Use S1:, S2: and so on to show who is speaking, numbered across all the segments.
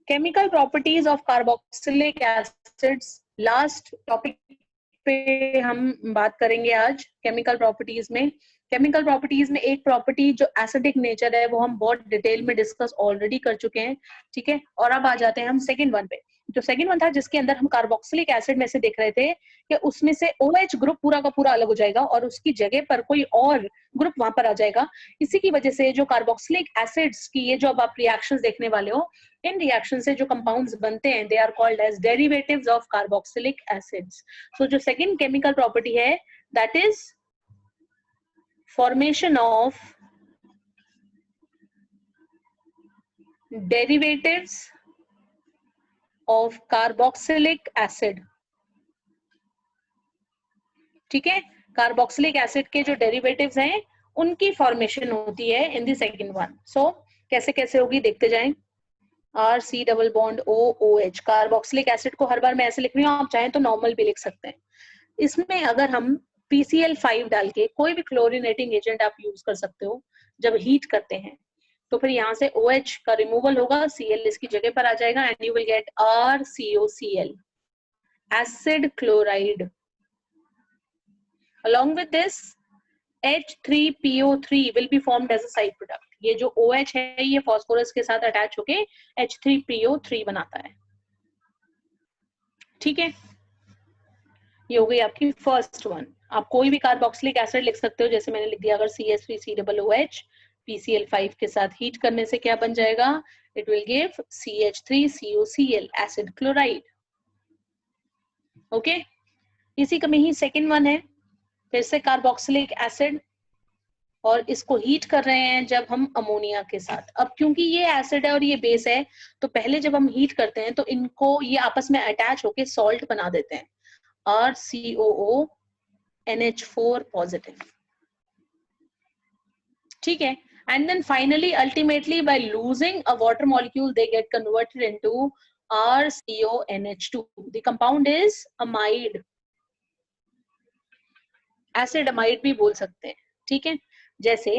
S1: Chemical properties of carboxylic acids, last topic पे हम बात करेंगे आज केमिकल प्रॉपर्टीज में। केमिकल प्रॉपर्टीज में एक प्रॉपर्टी जो एसिडिक नेचर है वो हम बहुत डिटेल में डिस्कस ऑलरेडी कर चुके हैं, ठीक है। और अब आ जाते हैं हम सेकंड वन पे। जो सेकंड वन था जिसके अंदर हम कार्बोक्सिलिक एसिड में से देख रहे थे कि उसमें से OH ग्रुप पूरा का पूरा अलग हो जाएगा और उसकी जगह पर कोई और ग्रुप वहां पर आ जाएगा। इसी की वजह से जो कार्बोक्सिलिक एसिड्स की ये जो अब आप रिएक्शंस देखने वाले हो, इन रिएक्शन से जो कंपाउंड्स बनते हैं they are called as derivatives of carboxylic acids. So जो सेकंड केमिकल प्रॉपर्टी है that is formation of derivatives of carboxylic acid, ठीक है। कार्बोक्सिलिक एसिड के जो डेरिवेटिव्स हैं उनकी फॉर्मेशन होती है इन द सेकंड वन। सो कैसे कैसे होगी देखते जाएं। RC double bond OOH, carboxylic acid को हर बार मैं ऐसे लिख रही हूँ, आप चाहें तो नॉर्मल भी लिख सकते हैं। इसमें अगर हम PCl5 डाल के कोई भी क्लोरीनेटिंग एजेंट आप यूज कर सकते हो, जब हीट करते हैं तो फिर यहाँ से OH का रिमूवल होगा, Cl इसकी जगह पर आ जाएगा and you will get RCOCl, acid chloride. Along with this, H3PO3 will be formed as a side product. ये जो OH है ये फॉस्फोरस के साथ अटैच होके H3PO3 बनाता है, ठीक है। ये हो गई आपकी फर्स्ट वन। आप कोई भी कार्बोक्सिलिक एसिड लिख सकते हो, जैसे मैंने लिख दिया अगर CH3COOH PCl5 के साथ हीट करने से क्या बन जाएगा, it will give CH3COCl, acid chloride. Okay, इसी का में ही सेकेंड वन है, फिर से कार्बोक्सिलिक एसिड, और इसको हीट कर रहे हैं जब हम अमोनिया के साथ। अब क्योंकि ये एसिड है और ये बेस है तो पहले जब हम हीट करते हैं तो इनको ये आपस में अटैच होके सॉल्ट बना देते हैं, RCOONH4 पॉजिटिव, ठीक है। And then finally ultimately by losing a water molecule they get converted into RCONH2। The compound is amide, acid amide भी बोल सकते हैं, ठीक है। जैसे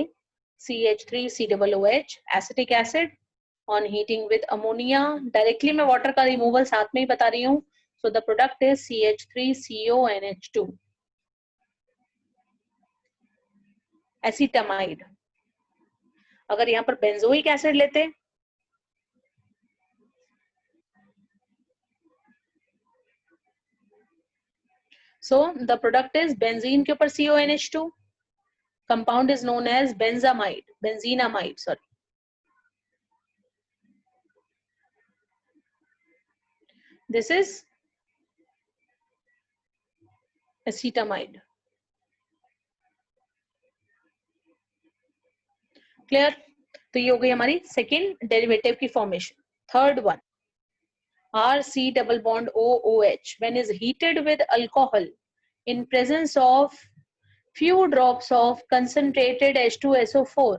S1: CH3COOH acetic acid on heating with ammonia, directly मैं वाटर का रिमूवल साथ में ही बता रही हूँ। So the product is CH3CONH2, acetamide. अगर यहाँ पर बेंजोइक एसिड लेते, so the product is benzene के ऊपर CONH2, compound is known as benzamide, benzenamide, sorry. This is acetamide. Clear? तो ये हो गई हमारी सेकेंड डेरिवेटिव की formation. Third one, RC double bond OOH when is heated with alcohol in presence of few drops of concentrated H2SO4,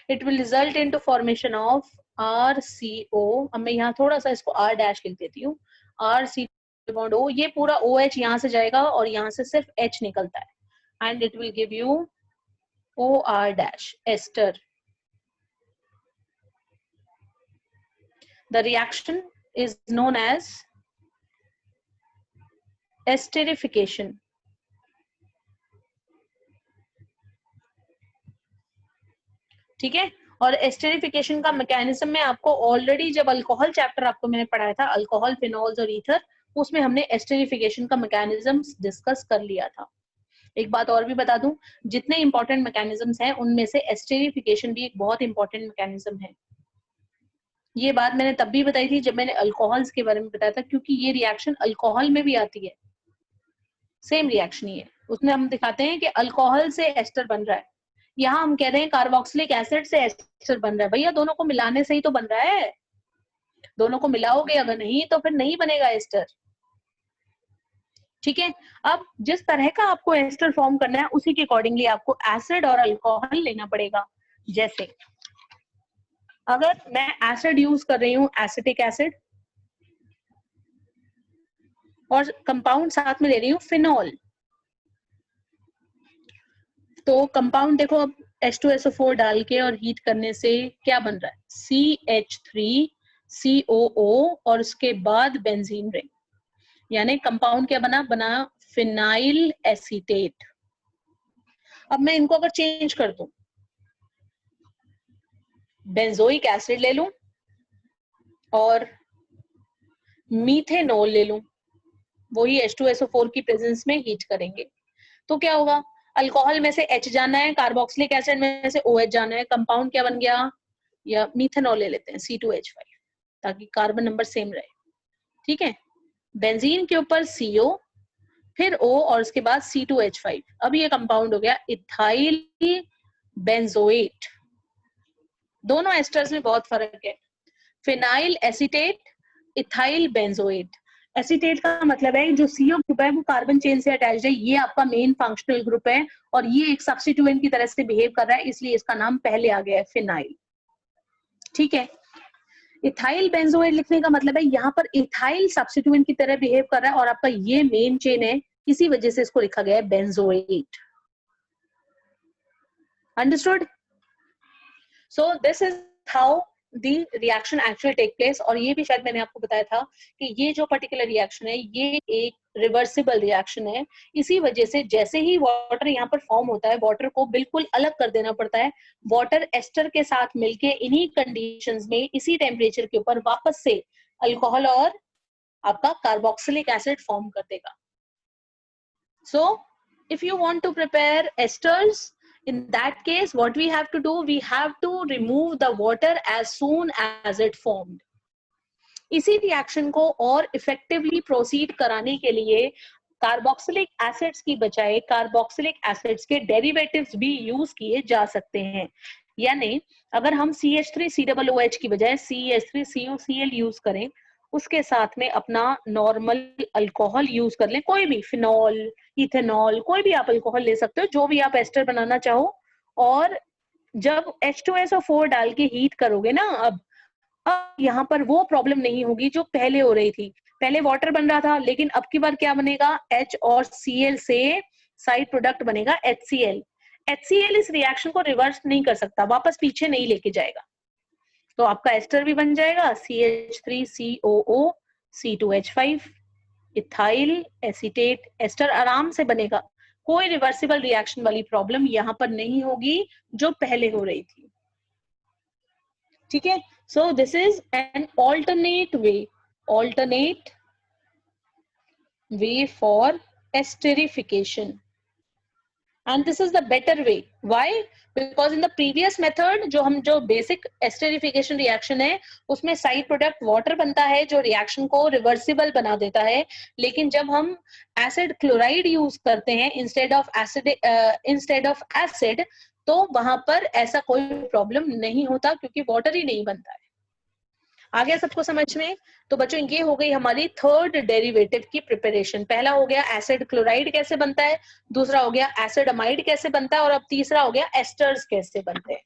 S1: it will result into formation of RCO। अब मैं यहाँ थोड़ा सा इसको R डैश लिख देती हूँ, RC bond O, ये पूरा OH यहाँ से जाएगा और यहाँ से सिर्फ H निकलता है and it will give you OR dash, ester। The reaction is known as esterification। ठीक है, और एस्टेरिफिकेशन का मैकेनिज्म में आपको ऑलरेडी जब अल्कोहल चैप्टर आपको मैंने पढ़ाया था, अल्कोहल, फिनॉल्स और ईथर, उसमें हमने एस्टेरिफिकेशन का मैकेनिज्म डिस्कस कर लिया था। एक बात और भी बता दूं, जितने इंपॉर्टेंट मैकेनिज्म्स हैं उनमें से एस्टेरिफिकेशन भी एक बहुत इंपॉर्टेंट मैकेनिज्म है। ये बात मैंने तब भी बताई थी जब मैंने अल्कोहल्स के बारे में बताया था, क्योंकि ये रिएक्शन अल्कोहल में भी आती है, सेम रिएक्शन ही है। उसमें हम दिखाते हैं कि अल्कोहल से एस्टर बन रहा है, यहाँ हम कह रहे हैं कार्बोक्सिलिक एसिड से एस्टर बन रहा है। भैया दोनों को मिलाने से ही तो बन रहा है, दोनों को मिलाओगे अगर नहीं तो फिर नहीं बनेगा एस्टर, ठीक है। अब जिस तरह का आपको एस्टर फॉर्म करना है उसी के अकॉर्डिंगली आपको एसिड और अल्कोहल लेना पड़ेगा। जैसे अगर मैं एसिड यूज कर रही हूँ, एसिटिक एसिड, और कंपाउंड साथ में ले रही हूँ फिनॉल, तो कंपाउंड देखो, अब H2SO4 डाल के और हीट करने से क्या बन रहा है? CH3COO और उसके बाद बेंजीन रिंग, यानी कंपाउंड क्या बना फिनाइल एसीटेट। अब मैं इनको अगर चेंज कर दूं, बेंजोइक एसिड ले लूं और मीथेनॉल ले लूं, वही H2SO4 की प्रेजेंस में हीट करेंगे तो क्या होगा? अल्कोहल में से H जाना है, कार्बोक्सिलिक एसिड में से OH जाना है, कंपाउंड क्या बन गया? या मीथेनॉल ले लेते हैं C2H5 ताकि कार्बन नंबर सेम रहे। ठीक है, बेंजीन के ऊपर CO, फिर O और उसके बाद C2H5। अब ये कंपाउंड हो गया इथाइल बेंजोएट। दोनों एस्टर्स में बहुत फर्क है। Phenyl acetate, ethyl benzoate. Acetate का मतलब है जो CO ग्रुप है वो कार्बन चेन से अटैच्ड है, ये आपका मेन फंक्शनल ग्रुप है और ये एक सब्स्टिट्यूएंट की तरह से बिहेव कर रहा है, इसलिए इसका नाम पहले आ गया है फिनाइल। ठीक है, इथाइल बेंजोएट लिखने का मतलब है यहाँ पर इथाइल सब्स्टिट्यूएंट की तरह बिहेव कर रहा है और आपका ये मेन चेन है, इसी वजह से इसको लिखा गया है benzoate. Understood? So this is how the reaction actually take place. और ये भी शायद मैंने आपको बताया था कि ये जो पर्टिकुलर रिएक्शन है ये एक रिवर्सिबल रिएक्शन है। इसी वजह से जैसे ही वाटर यहाँ पर फॉर्म होता है, वाटर को बिल्कुल अलग कर देना पड़ता है। वाटर एस्टर के साथ मिलके इन्हीं कंडीशंस में इसी टेम्परेचर के ऊपर वापस से अल्कोहल और आपका कार्बोक्सिलिक एसिड फॉर्म कर देगा। So if you want to prepare esters, in that case what we have to do, we have to remove the water as soon as it formed. इसी reaction को और effectively proceed कराने के लिए carboxylic acids की बजाय carboxylic acids के derivatives भी यूज किए जा सकते हैं। यानी अगर हम CH3COOH की बजाय CH3COCl यूज करें, उसके साथ में अपना नॉर्मल अल्कोहल यूज कर लें, कोई भी फिनॉल, इथेनॉल, कोई भी आप अल्कोहल ले सकते हो, जो भी आप एस्टर बनाना चाहो। और जब H2SO4 डाल के हीट करोगे ना, अब यहाँ पर वो प्रॉब्लम नहीं होगी जो पहले हो रही थी। पहले वाटर बन रहा था, लेकिन अब की बार क्या बनेगा? H और Cl से साइड प्रोडक्ट बनेगा HCl। HCl इस रिएक्शन को रिवर्स नहीं कर सकता, वापस पीछे नहीं लेके जाएगा, तो आपका एस्टर भी बन जाएगा CH3COO C2H5, ethyl acetate ester आराम से बनेगा। कोई रिवर्सिबल रिएक्शन वाली प्रॉब्लम यहाँ पर नहीं होगी जो पहले हो रही थी। ठीक है, so this is an alternate way for esterification and this is the better way. Why? Because in the previous method जो basic esterification reaction है उसमें साइड प्रोडक्ट वाटर बनता है जो रिएक्शन को रिवर्सिबल बना देता है, लेकिन जब हम एसिड क्लोराइड यूज करते हैं इंस्टेड ऑफ एसिड तो वहां पर ऐसा कोई प्रॉब्लम नहीं होता क्योंकि वाटर ही नहीं बनता है। आ गया सबको समझ में? तो बच्चों ये हो गई हमारी थर्ड डेरिवेटिव की प्रिपरेशन। पहला हो गया एसिड क्लोराइड कैसे बनता है, दूसरा हो गया एसिड अमाइड कैसे बनता है और अब तीसरा हो गया एस्टर्स कैसे बनते हैं।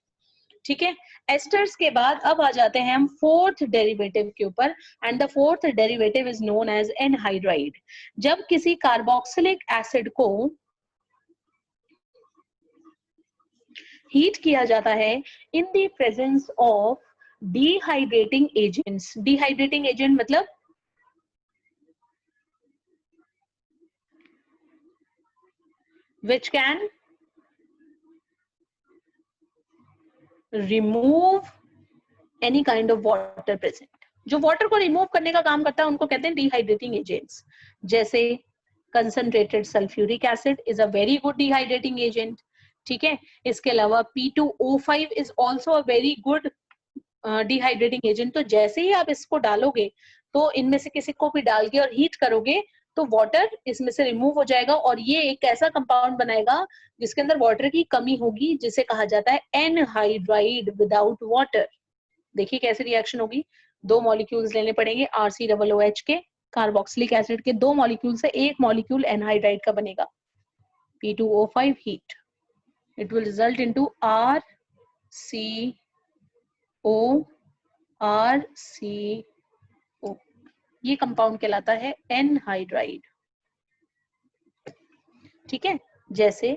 S1: ठीक है, एस्टर्स के बाद अब आ जाते हैं हम फोर्थ डेरिवेटिव के ऊपर and the fourth derivative is known as anhydride. जब किसी कार्बोक्सिलिक एसिड को हीट किया जाता है in the presence of dehydrating agents. Dehydrating agent मतलब which can remove any kind of water present। जो वाटर को रिमूव करने का काम करता है उनको कहते हैं डिहाइड्रेटिंग एजेंट्स। जैसे concentrated sulphuric acid is a very good dehydrating agent. ठीक है, इसके अलावा P2O5 is also a very good dehydrating agent. तो जैसे ही आप इसको डालोगे तो इनमें से किसी को भी डाल के और हीट करोगे तो वाटर इसमें से रिमूव हो जाएगा और ये एक ऐसा कंपाउंड बनाएगा जिसके अंदर वाटर की कमी होगी, जिसे कहा जाता है एनहाइड्राइड विदाउट वाटर। देखिए कैसी रिएक्शन होगी। दो मॉलिक्यूल्स लेने पड़ेंगे RCOOH के, कार्बोक्सिलिक एसिड के दो मॉलिक्यूल से एक मॉलिक्यूल एनहाइड्राइड का बनेगा। P2O5 heat, it will result into RCO। ये कंपाउंड कहलाता है एनहाइड्राइड। ठीक है, जैसे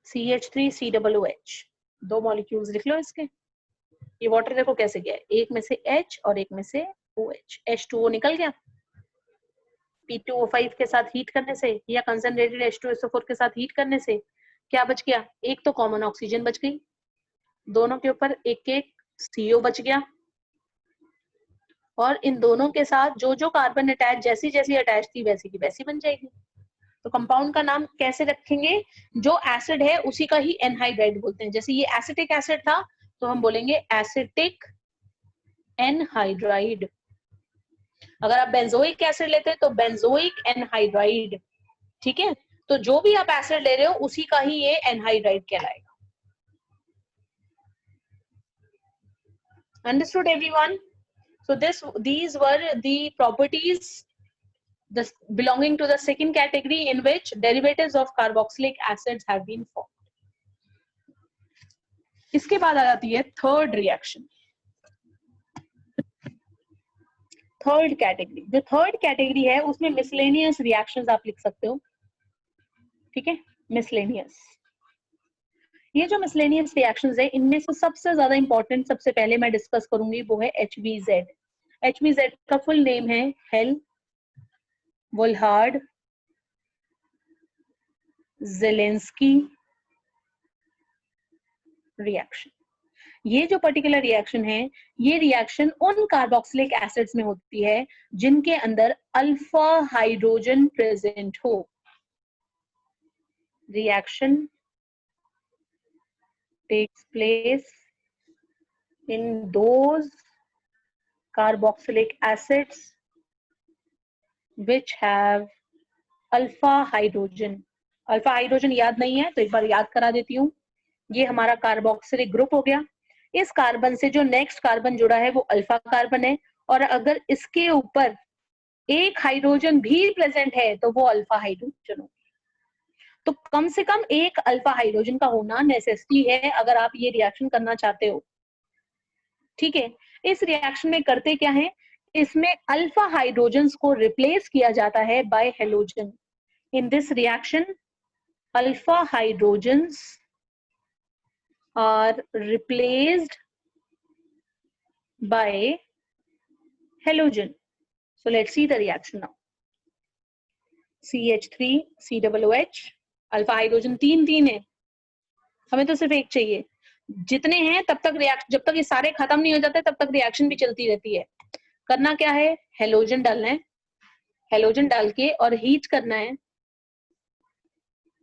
S1: CH3COOH 2 मॉलिक्यूल्स लिख लो इसके। ये वाटर देखो कैसे गया है, एक में से H और एक में से OH, H2O निकल गया P2O5 के साथ हीट करने से या कंसंट्रेटेड H2SO4 के साथ हीट करने से क्या बच गया, एक तो कॉमन ऑक्सीजन बच गई, दोनों के ऊपर एक एक CO बच गया, और इन दोनों के साथ जो जो कार्बन अटैच जैसी जैसी अटैच थी वैसी की वैसी बन जाएगी। तो कंपाउंड का नाम कैसे रखेंगे, जो एसिड है उसी का ही एनहाइड्राइड बोलते हैं। जैसे ये एसिटिक एसिड था तो हम बोलेंगे एसिटिक एनहाइड्राइड। अगर आप बेंजोइक एसिड लेते हैं तो बेंजोइक एनहाइड्राइड। ठीक है, तो जो भी आप एसिड ले रहे हो उसी का ही ये एनहाइड्राइड कहलाएगा। Understood everyone? So these were the properties belonging to the second category in which derivatives of carboxylic acids have been formed. इसके बाद आ जाती है थर्ड रिएक्शन, थर्ड कैटेगरी। जो थर्ड कैटेगरी है उसमें मिसलेनियस रिएक्शंस आप लिख सकते हो। ठीक है, मिसलेनियस। ये जो मिसलेनियस रिएक्शंस है इनमें से सबसे ज्यादा इंपॉर्टेंट सबसे पहले मैं डिस्कस करूंगी वो है HBZ। HBZ का फुल नेम है हेल वोल्हार्ड ज़ेलेंस्की रिएक्शन। ये जो पर्टिकुलर रिएक्शन है ये रिएक्शन उन कार्बोक्सिलिक एसिड्स में होती है जिनके अंदर अल्फा हाइड्रोजन प्रेजेंट हो। Reaction takes place in those carboxylic acids which have alpha hydrogen. Alpha hydrogen याद नहीं है तो एक बार याद करा देती हूँ। ये हमारा कार्बोक्सिलिक ग्रुप हो गया। इस कार्बन से जो नेक्स्ट कार्बन जुड़ा है वो अल्फा कार्बन है, और अगर इसके ऊपर एक हाइड्रोजन भी प्रेजेंट है तो वो अल्फा हाइड्रोजन हो। तो कम से कम एक अल्फा हाइड्रोजन का होना नेसेसिटी है अगर आप ये रिएक्शन करना चाहते हो। ठीक है, इस रिएक्शन में करते क्या है, इसमें अल्फा हाइड्रोजन्स को रिप्लेस किया जाता है bye halogen. In this reaction alpha hydrogens are replaced by halogen. So let's see the reaction now. CH3 COOH, alpha hydrogen तीन है, हमें तो सिर्फ एक चाहिए। जितने हैं तब तक रिएक्शन, जब तक ये सारे खत्म नहीं हो जाते तब तक रिएक्शन भी चलती रहती है। करना क्या है, हेलोजन डालना है, हेलोजन डाल के और हीट करना है।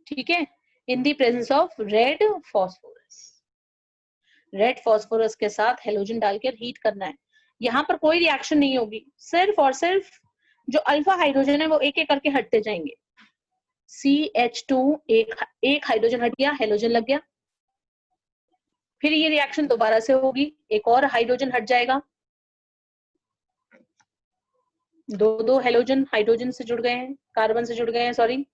S1: ठीक है, in the presence of red phosphorus. Red phosphorus के साथ हेलोजन डालकर हीट करना है। यहाँ पर कोई रिएक्शन नहीं होगी, सिर्फ और सिर्फ जो अल्फा हाइड्रोजन है वो एक एक करके हटते जाएंगे। CH2 एक हाइड्रोजन हट गया, हेलोजन लग गया। फिर ये रिएक्शन दोबारा से होगी, एक और हाइड्रोजन हट जाएगा, दो हेलोजन हाइड्रोजन से जुड़ गए हैं, कार्बन से जुड़ गए हैं, सॉरी।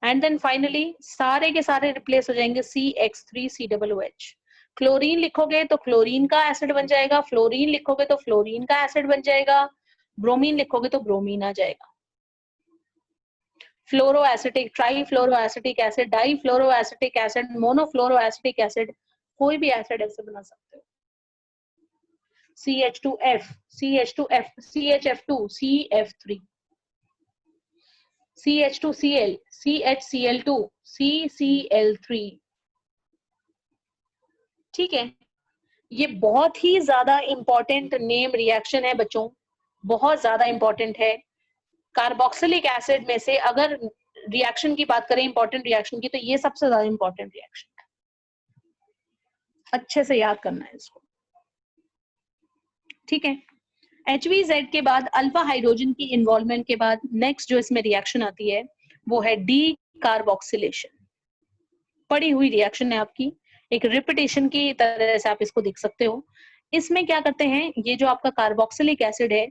S1: एंड देन फाइनली सारे के सारे रिप्लेस हो जाएंगे CH3 COOH। क्लोरीन लिखोगे तो क्लोरीन का एसिड बन जाएगा, फ्लोरीन लिखोगे तो फ्लोरीन का एसिड बन जाएगा, ब्रोमीन लिखोगे तो ब्रोमीन आ जाएगा। फ्लोरोएसिटिक, ट्राईफ्लोरोएसिटिक एसिड, डाईफ्लोरोएसिटिक एसिड, मोनोफ्लोरोएसिटिक एसिड, कोई भी एसिड ऐसे बना सकते हो। CH2F, CH2F, CHF2, CF3, CH2Cl, CHCl2, CCl3। ठीक है, ये बहुत ही ज्यादा इंपॉर्टेंट नेम रिएक्शन है बच्चों, बहुत ज्यादा इंपॉर्टेंट है। कार्बोक्सिलिक एसिड में से अगर रिएक्शन की बात करें, इंपॉर्टेंट रिएक्शन की, तो ये सबसे ज्यादा इंपॉर्टेंट रिएक्शन है। अच्छे से याद करना है इसको। ठीक है, HBZ के बाद अल्फा हाइड्रोजन की इन्वॉल्वमेंट के बाद नेक्स्ट जो इसमें रिएक्शन आती है वो है डी कार्बोक्सिलेशन। पड़ी हुई रिएक्शन है आपकी, एक रिपीटेशन की तरह से आप इसको देख सकते हो। इसमें क्या करते हैं, ये जो आपका कार्बोक्सिलिक एसिड है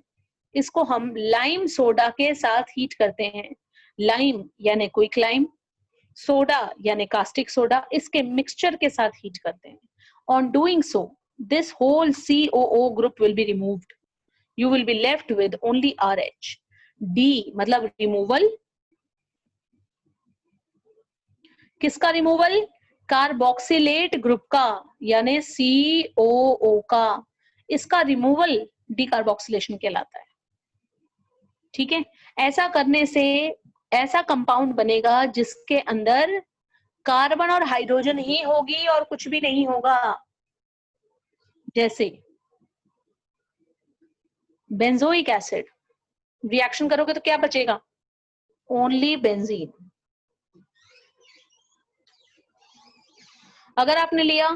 S1: इसको हम लाइम सोडा के साथ हीट करते हैं। लाइम यानी क्विक लाइम, सोडा यानी कास्टिक सोडा, इसके मिक्सचर के साथ हीट करते हैं। On doing so this whole COO group will be removed, you will be left with only RH. D मतलब रिमूवल, किसका रिमूवल, कार्बोक्सिलेट ग्रुप का यानी COO का, इसका रिमूवल डीकार्बोक्सिलेशन कहलाता है। ठीक है, ऐसा करने से ऐसा कंपाउंड बनेगा जिसके अंदर कार्बन और हाइड्रोजन ही होगी और कुछ भी नहीं होगा। जैसे बेंजोइक एसिड, रिएक्शन करोगे तो क्या बचेगा? Only benzene. अगर आपने लिया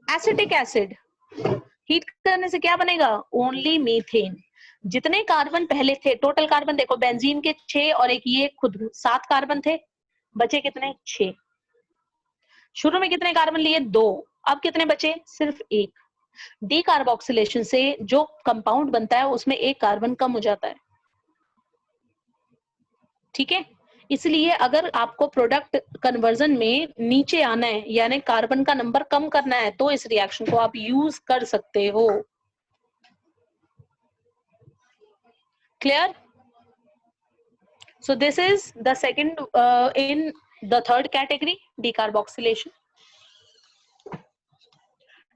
S1: एसिटिक एसिड, हीट करने से क्या बनेगा? Only methane. जितने कार्बन पहले थे, टोटल कार्बन देखो, बेंजीन के 6 और एक ये खुद 7 कार्बन थे, बचे कितने? 6। शुरू में कितने कार्बन लिए? 2, अब कितने बचे? सिर्फ 1। डीकार्बोक्सिलेशन से जो कंपाउंड बनता है उसमें एक कार्बन कम हो जाता है। ठीक है, इसलिए अगर आपको प्रोडक्ट कन्वर्जन में नीचे आना है यानी कार्बन का नंबर कम करना है तो इस रिएक्शन को आप यूज कर सकते हो। Clear? So this is the second in the third category, decarboxylation.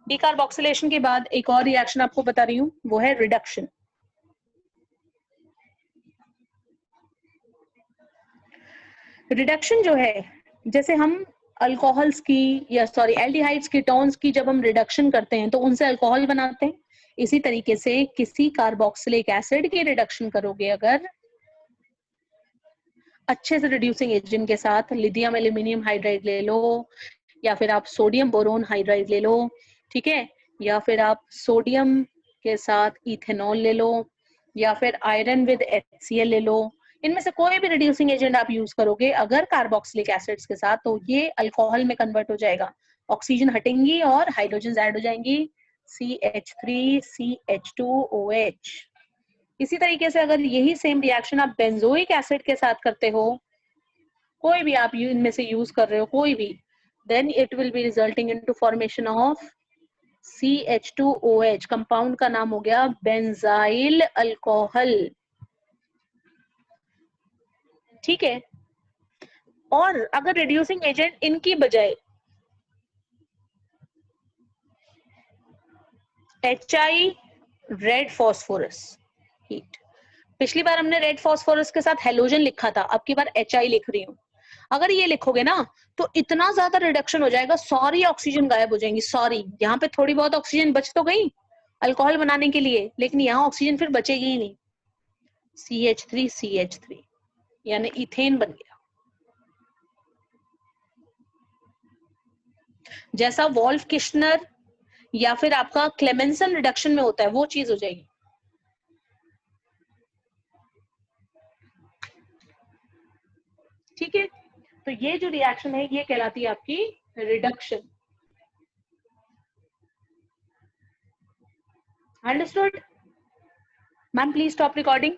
S1: Decarboxylation के बाद एक और रिएक्शन आपको बता रही हूं, वो है रिडक्शन। रिडक्शन जो है, जैसे हम अल्कोहल्स की या सॉरी एल्डिहाइड्स कीटोन्स की जब हम रिडक्शन करते हैं तो उनसे अल्कोहल बनाते हैं। इसी तरीके से किसी कार्बोक्सिलिक एसिड की रिडक्शन करोगे अगर अच्छे से रिड्यूसिंग एजेंट के साथ, लिथियम एल्यूमिनियम हाइड्राइड ले लो या फिर आप सोडियम बोरोन हाइड्राइड ले लो, ठीक है, या फिर आप सोडियम के साथ इथेनॉल ले लो या फिर आयरन विद HCl ले लो, इनमें से कोई भी रिड्यूसिंग एजेंट आप यूज करोगे अगर कार्बोक्सिलिक एसिड्स के साथ, तो ये अल्कोहल में कन्वर्ट हो जाएगा। ऑक्सीजन हटेंगी और हाइड्रोजन ऐड हो जाएंगी, CH3 CH2OH। इसी तरीके से अगर यही सेम रिएक्शन आप बेंजोइक एसिड के साथ करते हो, कोई भी आप इनमें से यूज कर रहे हो कोई भी, then it will be resulting into formation of CH2OH। Compound का नाम हो गया बेंजाइल अल्कोहल। ठीक है, और अगर रिड्यूसिंग एजेंट इनकी बजाय HI, रेड फॉस्फोरस हीट, पिछली बार हमने रेड फॉस्फोरस के साथ हेलोजन लिखा था, अब की बार HI लिख रही हूं। अगर ये लिखोगे ना तो इतना ज्यादा रिडक्शन हो जाएगा, सारी ऑक्सीजन गायब हो जाएंगी, सारी। यहाँ पे थोड़ी बहुत ऑक्सीजन बच तो गई अल्कोहल बनाने के लिए, लेकिन यहाँ ऑक्सीजन फिर बचेगी ही नहीं। CH3 CH3 यानी इथेन बन गया। जैसा वॉल्फ किश्नर या फिर आपका क्लेमेंसन रिडक्शन में होता है वो चीज हो जाएगी। ठीक है, तो ये जो रिएक्शन है ये कहलाती है आपकी reduction. Understood? Ma'am please stop recording.